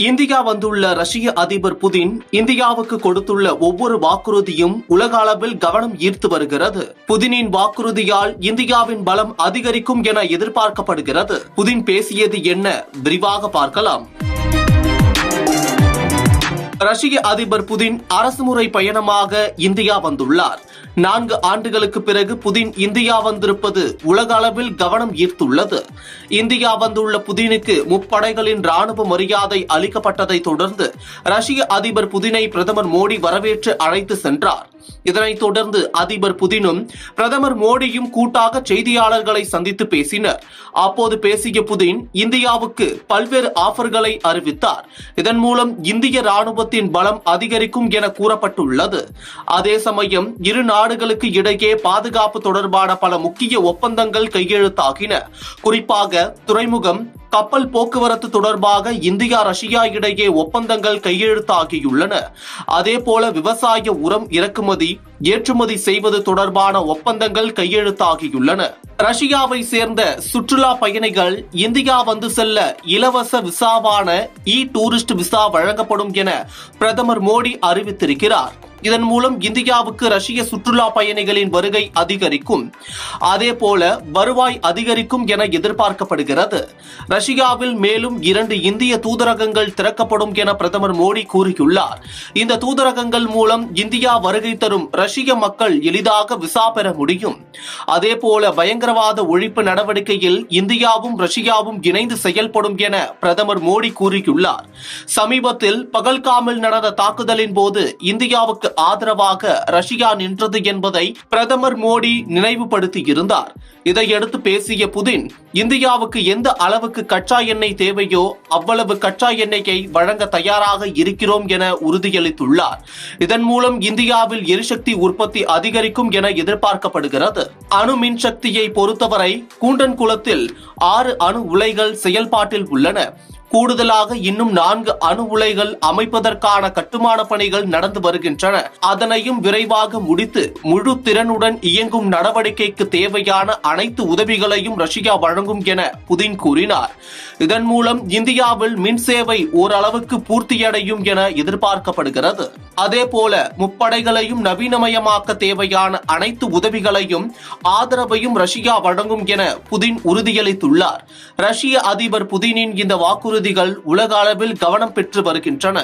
India வந்துள்ள ரஷ்ய அதிபர் புதின் இந்தியாவுக்கு கொடுத்துள்ள ஒவ்வொரு வாக்குறுதியும் உலக அளவில் கவனம் ஈர்த்து வருகிறது. புதினின் வாக்குறுதியால் இந்தியாவின் பலம் அதிகரிக்கும் என எதிர்பார்க்கப்படுகிறது. புதின் பேசியது என்ன? விரிவாக பார்க்கலாம். ரஷ்ய அதிபர் புதின் அரசுமுறை பயணமாக இந்தியா வந்துள்ளார். 4 ஆண்டுகளுக்கு பிறகு புதின் இந்தியா வந்திருப்பது உலக அளவில் கவனம் ஈர்த்துள்ளது. இந்தியா வந்துள்ள புதினுக்கு முப்படைகளின் ராணுவ மரியாதை அளிக்கப்பட்டதை தொடர்ந்து ரஷ்ய அதிபர் புதினை பிரதமர் மோடி வரவேற்று அழைத்து சென்றார். இதனைத் தொடர்ந்து அதிபர் புதினும் பிரதமர் மோடியும் கூட்டாக செய்தியாளர்களை சந்தித்து பேசினர். அப்போது பேசிய புதின் இந்தியாவுக்கு பல்வேறு ஆஃபர்களை அறிவித்தார். இதன் மூலம் இந்திய ராணுவத்தின் பலம் அதிகரிக்கும் என கூறப்பட்டுள்ளது. அதே சமயம் இரு நாடுகளுக்கு இடையே பாதுகாப்பு தொடர்பான பல முக்கிய ஒப்பந்தங்கள் கையெழுத்தாகின. குறிப்பாக துறைமுகம், கப்பல் போக்குவரத்து தொடர்பாக இந்தியா ரஷ்யா இடையே ஒப்பந்தங்கள் கையெழுத்தாகியுள்ளன. அதேபோல விவசாய உரம் இறக்குமதி, ஏற்றுமதி செய்வது தொடர்பான ஒப்பந்தங்கள் கையெழுத்தாகியுள்ளன. ரஷ்யாவை சேர்ந்த சுற்றுலா பயணிகள் இந்தியா வந்து செல்ல இலவச விசாவான டூரிஸ்ட் விசா வழங்கப்படும் என பிரதமர் மோடி அறிவித்திருக்கிறார். இதன் மூலம் இந்தியாவுக்கு ரஷ்ய சுற்றுலா பயணிகளின் வருகை அதிகரிக்கும். அதேபோல வருவாய் அதிகரிக்கும் என எதிர்பார்க்கப்படுகிறது. ரஷ்யாவில் மேலும் 2 இந்திய தூதரகங்கள் திறக்கப்படும் என பிரதமர் மோடி கூறியுள்ளார். இந்த தூதரகங்கள் மூலம் இந்தியா வருகை தரும் ரஷ்ய மக்கள் எளிதாக விசா பெற முடியும். அதேபோல பயங்கரவாத ஒழிப்பு நடவடிக்கையில் இந்தியாவும் ரஷ்யாவும் இணைந்து செயல்படும் என பிரதமர் மோடி கூறியுள்ளார். சமீபத்தில் பகல்காமில் நடந்த தாக்குதலின் போது இந்தியாவுக்கு ஆதரவாக ரஷ்யா நின்றது என்பதை பிரதமர் மோடி நினைவுபடுத்தியிருந்தார். இதையடுத்து பேசிய புதின் இந்தியாவுக்கு எந்த அளவுக்கு கச்சா எண்ணெய் தேவையோ அவ்வளவு கச்சா எண்ணெயை வழங்க தயாராக இருக்கிறோம் என உறுதியளித்துள்ளார். இதன் மூலம் இந்தியாவில் எரிசக்தி உற்பத்தி அதிகரிக்கும் என எதிர்பார்க்கப்படுகிறது. அணு மின் சக்தியை பொறுத்தவரை கூண்டன்குளத்தில் 6 அணு உலைகள் செயல்பாட்டில் உள்ளன. கூடுதலாக இன்னும் 4 அணு உலைகள் அமைப்பதற்கான கட்டுமான பணிகள் நடந்து வருகின்றன. அதனையும் விரைவாக முடித்து முழு திறனுடன் இயங்கும் நடவடிக்கைக்கு தேவையான அனைத்து உதவிகளையும் ரஷ்யா வழங்கும் என புதின் கூறினார். இதன் மூலம் இந்தியாவில் மின் சேவை ஓரளவுக்கு பூர்த்தியடையும் என எதிர்பார்க்கப்படுகிறது. அதேபோல முப்படைகளையும் நவீனமயமாக்க தேவையான அனைத்து உதவிகளையும் ஆதரவையும் ரஷ்யா வழங்கும் என புதின் உறுதியளித்துள்ளார். ரஷ்ய அதிபர் புதினின் இந்த வாக்குறுதிகள் உலக அளவில் கவனம் பெற்று வருகின்றன.